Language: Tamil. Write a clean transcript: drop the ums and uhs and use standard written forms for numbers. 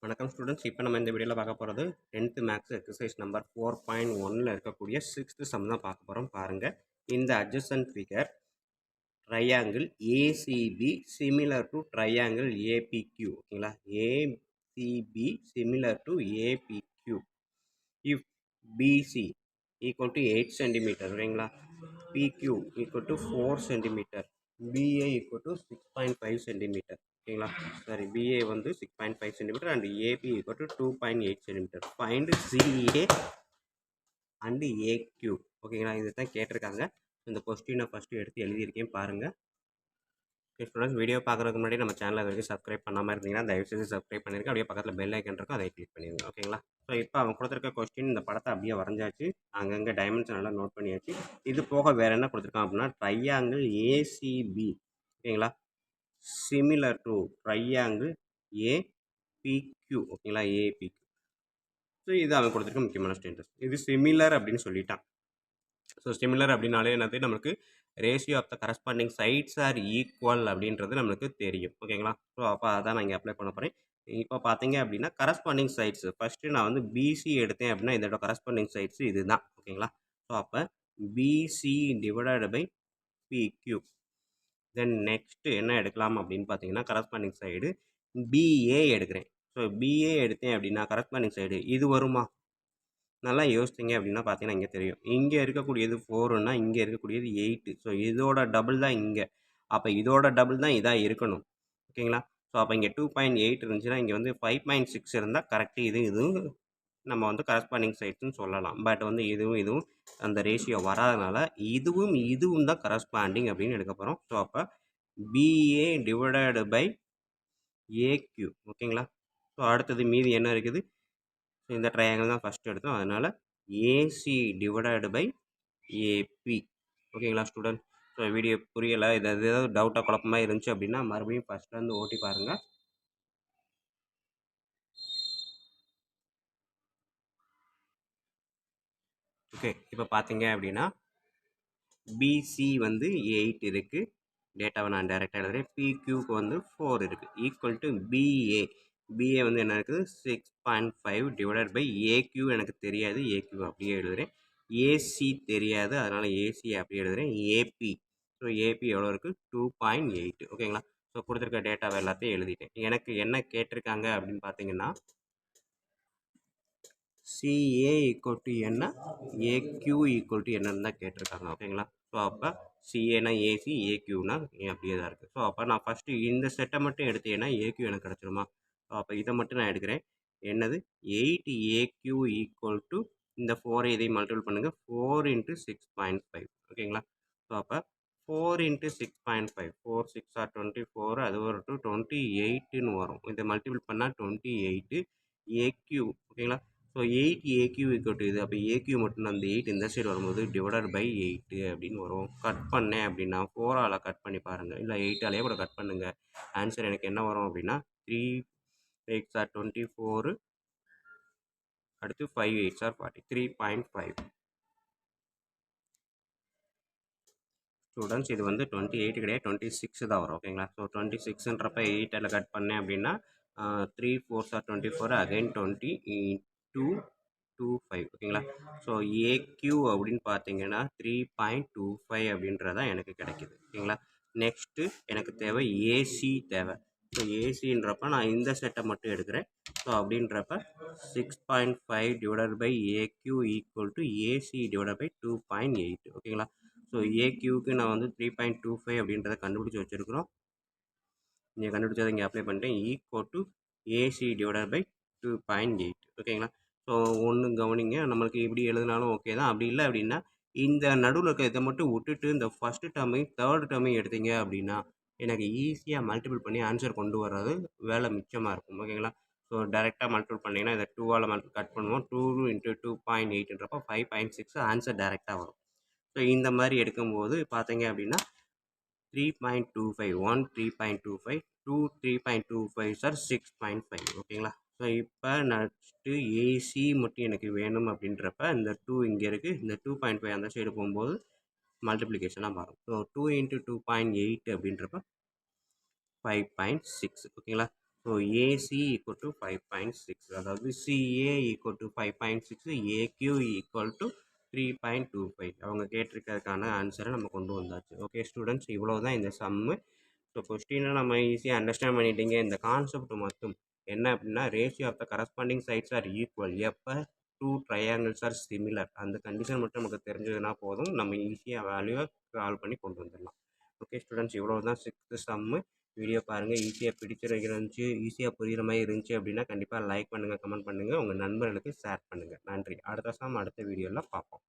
வணக்கம் ஸ்டூடெண்ட்ஸ். இப்போ நம்ம இந்த வீடியோவில் பார்க்க போகிறது 10th மேக்ஸ் எக்ஸசைஸ் நம்பர் 4.1ல் இருக்கக்கூடிய 6th சம் தான் பார்க்க போகிறோம். பாருங்கள், இந்த adjacent figure triangle ACB similar to triangle APQ. ஓகேங்களா, ACB similar to APQ if BC equal to 8 cm, ஓகேங்களா, PQ equal to 4 cm, BA equal to 6.5 cm. ஓகேங்களா, சாரி, BA வந்து 6.5 cm and AB equal to 2.8 cm. Find CA and AQ. ஓகேங்களா, இதுதான் கேட்டிருக்காங்க. இந்த கொஸ்டினை ஃபஸ்ட்டு எடுத்து எழுதியிருக்கேன் பாருங்கள். ஓகே ஸ்டூடெண்ட்ஸ், வீடியோ பார்க்குறதுக்கு முன்னாடி நம்ம சேனலை வரைக்கும் சப்ஸ்கிரைப் பண்ணாமல் இருந்தீங்கன்னா தயவுசெய்து சப்ஸ்கிரைப் பண்ணிருங்க. அப்படியே பக்கத்தில் பெல் ஐக்கன் இருக்கும், அதை கிளிக் பண்ணிடுங்க. ஓகேங்களா, ஸோ இப்போ அவன் கொடுத்துருக்க கொஸ்டின், இந்த படத்தை அப்படியே வரைஞ்சாச்சு, அங்கங்கே டைமென்ஷன் எல்லாம் நோட் பண்ணியாச்சு. இது போக வேறு என்ன கொடுத்துருக்கான் அப்படின்னா ட்ரையாங்கிள் ஏசிபி. ஓகேங்களா, சிமிலர் டு ட்ரையாங்கிள் ஏபிக்யூ. ஓகேங்களா, ஏபிக்யூ. ஸோ இது அவன் கொடுத்துருக்க முக்கியமான ஸ்டேட்டஸ். இது சிமிலர் அப்படின்னு சொல்லிட்டான். ஸோ சிமிலர் அப்படின்னாலே என்னது, நமக்கு ratio of the corresponding sides are equal அப்படின்றது நம்மளுக்கு தெரியும். ஓகேங்களா, ஸோ அப்போ அதான் நான் இங்கே அப்ளை பண்ண போகிறேன். இப்போ பார்த்தீங்க அப்படின்னா கரஸ்பாண்டிங் சைட்ஸ் ஃபஸ்ட்டு நான் வந்து பிசி எடுத்தேன் அப்படின்னா இதோட கரஸ்பாண்டிங் சைட்ஸ் இது தான். ஓகேங்களா, ஸோ அப்போ PC divided by PQ. Then next என்ன எடுக்கலாம் அப்படின்னு பார்த்தீங்கன்னா கரஸ்பாண்டிங் சைடு பிஏ எடுக்கிறேன். ஸோ பிஏ எடுத்தேன் அப்படின்னா கரஸ்பாண்டிங் சைடு இது வருமா? நல்லா யோசிச்சிங்க அப்படின்னா பார்த்தீங்கன்னா இங்கே தெரியும், இங்கே இருக்கக்கூடியது 4ன்னா இங்கே இருக்கக்கூடியது 8. ஸோ இதோட டபுள் தான் இங்கே, அப்போ இதோட டபுள் தான் இதாக இருக்கணும். ஓகேங்களா, ஸோ அப்போ இங்கே 2.8 இருந்துச்சுன்னா இங்கே வந்து 5.6 இருந்தால் கரெக்டு. இதுவும் நம்ம வந்து கரஸ்பாண்டிங் சைட்ஸ்னு சொல்லலாம். பட் வந்து இதுவும் அந்த ரேஷியோ வராதனால இதுவும் தான் கரஸ்பாண்டிங் அப்படின்னு எடுக்க போகிறோம். ஸோ அப்போ பிஏ டிவைடட் பை ஏக்யூ. ஓகேங்களா, ஸோ அடுத்தது மீதி என்ன இருக்குது, இந்த ட்ரையாங்கிள் தான் ஃபஸ்ட்டு எடுத்தோம், அதனால் ஏசி டிவைடட் பை ஏபி. ஓகேங்களா ஸ்டூடெண்ட், ஸோ வீடியோ புரியலை, இது ஏதாவது டவுட்டாக குழப்பமாக இருந்துச்சு அப்படின்னா மறுபடியும் ஃபஸ்ட்லேருந்து ஓட்டி பாருங்கள். ஓகே, இப்போ பார்த்தீங்க அப்படின்னா பிசி வந்து 8 இருக்குது, டேட்டாவை நான் டைரெக்டாக எழுதுறேன். பிக்யூக்கு வந்து 4 இருக்குது, ஈக்குவல் டு பிஏ வந்து என்ன இருக்குது 6.5 டிவைடட் பை ஏக்யூ எனக்கு தெரியாது, ஏக்யூ அப்படியே எழுதுகிறேன். ஏசி தெரியாது, அதனால் ஏசி அப்படியே எழுதுகிறேன். ஏபி, ஸோ ஏபி எவ்வளோ இருக்குது 2.8. ஓகேங்களா, ஸோ கொடுத்துருக்க டேட்டாவை எல்லாத்தையும் எழுதிட்டேன். எனக்கு என்ன கேட்டிருக்காங்க அப்படின்னு பார்த்தீங்கன்னா சிஏ ஈக்குவல் டு என்ன, ஏக்யூ ஈக்குவல் டு என்னன்னு தான் கேட்டிருக்காங்க. ஓகேங்களா, ஸோ அப்போ சிஏனா ஏசி, ஏக்யூனா அப்படியே தான் இருக்குது. ஸோ அப்போ நான் ஃபஸ்ட்டு இந்த செட்டை மட்டும் எடுத்தேன்னா ஏக்யூ எனக்கு கிடச்சிருமா? ஸோ அப்போ இதை மட்டும் நான் எடுக்கிறேன். என்னது 8 ஏக்யூ ஈக்குவல் டு இந்த 4 இதையும் மல்டிபிள் பண்ணுங்கள், 4 × 6.5. ஓகேங்களா, ஸோ அப்போ 4 × 6.5, 4 6 ஆர் 24, அது ஒரு 28ன்னு வரும். இதை மல்டிபிள் பண்ணால் 28 ஏக்யூ. ஓகேங்களா, ஸோ 8 ஏக்யூ ஈக்குவல் டு இது, அப்போ ஏக்யூ மட்டும் அந்த 8 இந்த சைடு வரும்போது டிவைடட் பை 8 அப்படின்னு வரும். கட் பண்ணேன் அப்படின்னா 4ஆல் கட் பண்ணி பாருங்கள், இல்லை 8ஆலேயே கூட கட் பண்ணுங்கள். ஆன்சர் எனக்கு என்ன வரும் அப்படின்னா 3 8 ஆர் 24, அடுத்து 5 8 ஆர் 40, 3.5. ஸ்டூடெண்ட்ஸ், இது வந்து 28 கிடையாது, 26 தான் வரும். ஓகேங்களா, ஸோ 26ன்றப்ப 8ஆல் கட் பண்ணேன் அப்படின்னா 3 4 ஆர் 24, அகைன் 20 2.25. ஓகேங்களா, ஸோ ஏக்யூ அப்படின்னு பார்த்தீங்கன்னா 3.25 அப்படின்றதான் எனக்கு கிடைக்கிது. ஓகேங்களா, நெக்ஸ்ட்டு எனக்கு தேவை ஏசி தேவை. ஸோ ஏசின்றப்ப நான் இந்த செட்டை மட்டும் எடுக்கிறேன். ஸோ அப்படின்றப்ப 6.5 divided by AQ equal to AC divided by 2.8. ஓகேங்களா, ஸோ ஏக்யூக்கு நான் வந்து 3.25 அப்படின்றத கண்டுபிடிச்சி வச்சுருக்கிறோம். நீங்கள் கண்டுபிடிச்சதை இங்கே அப்ளை பண்ணிட்டேன், equal to AC divided by 2.8. ஓகேங்களா, ஸோ ஒன்று கவனிங்க, நம்மளுக்கு இப்படி எழுதினாலும் ஓகே தான். அப்படி இல்லை அப்படின்னா இந்த நடுவில் இருக்க இதை மட்டும் விட்டுட்டு இந்த ஃபஸ்ட்டு டேர்மையும் தேர்ட் டேர்மையும் எடுத்தீங்க அப்படின்னா எனக்கு ஈஸியாக மல்டிபிள் பண்ணி ஆன்சர் கொண்டு வர்றது வேலை மிச்சமாக இருக்கும். ஓகேங்களா, ஸோ டேரெக்டாக மல்டிபிள் பண்ணிங்கன்னா இதை 2ஆல் கட் பண்ணுவோம், 2 × 2.8ன்றப்போ 5.6 ஆன்சர் டேரெக்டாக வரும். ஸோ இந்த மாதிரி எடுக்கும்போது பார்த்தீங்க அப்படின்னா 3.25 1 3.25 2 3.25 சார் 6.5. ஓகேங்களா, ஸோ இப்போ நெக்ஸ்ட்டு ஏசி மட்டும் எனக்கு வேணும் அப்படின்றப்ப இந்த 2 இங்கே இருக்குது, இந்த 2.5 அந்த சைடு போகும்போது மல்டிப்ளிகேஷனாக மாறும். ஸோ 2 × 2.8 அப்படின்றப்ப 5.6. ஓகேங்களா, ஸோ ஏசி ஈக்குவல் டு 5.6, அதாவது CA equal to 5.6, AQ equal to 3.25. அவங்க கேட்டிருக்கிறதுக்கான ஆன்சரை நம்ம கொண்டு வந்தாச்சு. ஓகே ஸ்டூடெண்ட்ஸ், இவ்வளோ தான் இந்த சம்மு. ஸோ கொஸ்டினை நம்ம ஈஸியாக அண்டர்ஸ்டாண்ட் பண்ணிட்டீங்க. இந்த கான்செப்ட் மட்டும் என்ன அப்படின்னா, ratio of the corresponding sides are equal எப்போ டூ ட்ரையாங்கிள்ஸ் ஆர் சிமிலர். அந்த கண்டிஷன் மட்டும் நமக்கு தெரிஞ்சதுன்னா போதும், நம்ம ஈஸியாக வேல்யூவை சால்வ் பண்ணி கொண்டு வந்துடலாம். ஓகே ஸ்டூடெண்ட்ஸ், இவ்வளோ தான் 6th சம்மு. வீடியோ பாருங்கள், ஈஸியாக பிடிச்சிருந்துச்சு, ஈஸியாக புரிகிற மாதிரி இருந்துச்சு அப்படின்னா கண்டிப்பாக லைக் பண்ணுங்கள், கமெண்ட் பண்ணுங்கள், உங்கள் நண்பர்களுக்கு ஷேர் பண்ணுங்கள். நன்றி. அடுத்த சம் அடுத்த வீடியோவில் பார்ப்போம்.